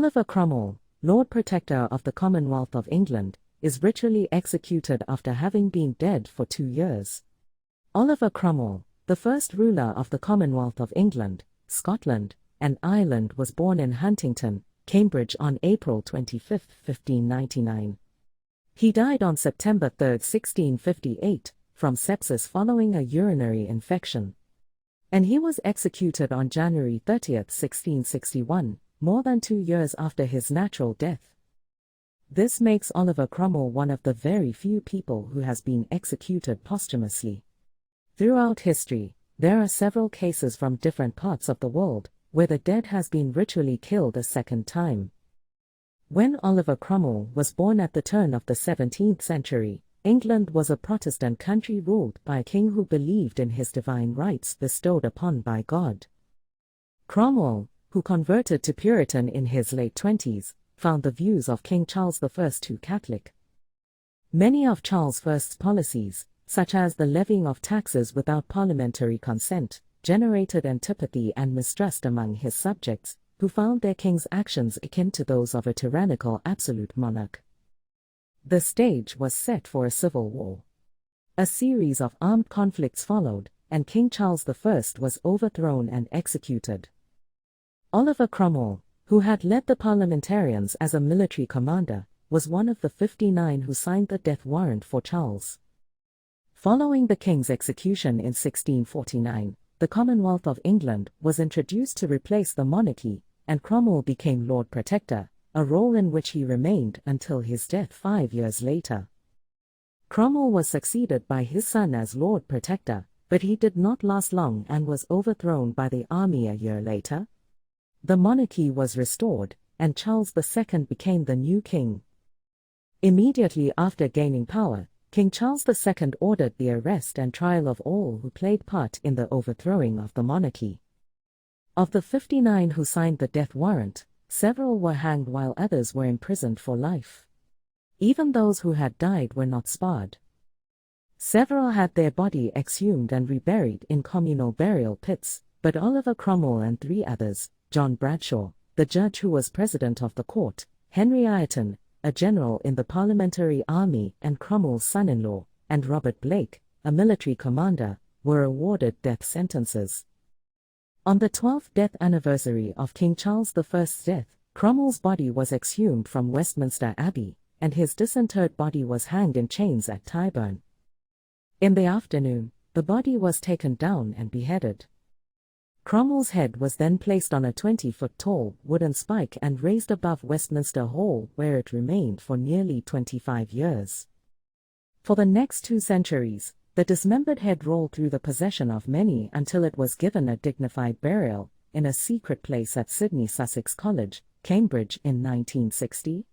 Oliver Cromwell, Lord Protector of the Commonwealth of England, is ritually executed after having been dead for 2 years. Oliver Cromwell, the first ruler of the Commonwealth of England, Scotland, and Ireland, was born in Huntington, Cambridge on April 25, 1599. He died on September 3, 1658, from sepsis following a urinary infection. And he was executed on January 30, 1661, more than 2 years after his natural death. This makes Oliver Cromwell one of the very few people who has been executed posthumously. Throughout history, there are several cases from different parts of the world where the dead has been ritually killed a second time. When Oliver Cromwell was born at the turn of the 17th century, England was a Protestant country ruled by a king who believed in his divine rights bestowed upon by God. Cromwell, who converted to Puritan in his late 20s, found the views of King Charles I too Catholic. Many of Charles I's policies, such as the levying of taxes without parliamentary consent, generated antipathy and mistrust among his subjects, who found their king's actions akin to those of a tyrannical absolute monarch. The stage was set for a civil war. A series of armed conflicts followed, and King Charles I was overthrown and executed. Oliver Cromwell, who had led the parliamentarians as a military commander, was one of the 59 who signed the death warrant for Charles. Following the king's execution in 1649, the Commonwealth of England was introduced to replace the monarchy, and Cromwell became Lord Protector, a role in which he remained until his death 5 years later. Cromwell was succeeded by his son as Lord Protector, but he did not last long and was overthrown by the army a year later. The monarchy was restored, and Charles II became the new king. Immediately after gaining power, King Charles II ordered the arrest and trial of all who played part in the overthrowing of the monarchy. Of the 59 who signed the death warrant, several were hanged while others were imprisoned for life. Even those who had died were not spared. Several had their body exhumed and reburied in communal burial pits, but Oliver Cromwell and 3 others, John Bradshaw, the judge who was president of the court, Henry Ireton, a general in the parliamentary army and Cromwell's son-in-law, and Robert Blake, a military commander, were awarded death sentences. On the 12th death anniversary of King Charles I's death, Cromwell's body was exhumed from Westminster Abbey, and his disinterred body was hanged in chains at Tyburn. In the afternoon, the body was taken down and beheaded. Cromwell's head was then placed on a 20-foot-tall wooden spike and raised above Westminster Hall, where it remained for nearly 25 years. For the next 2 centuries, the dismembered head rolled through the possession of many until it was given a dignified burial in a secret place at Sydney Sussex College, Cambridge in 1960.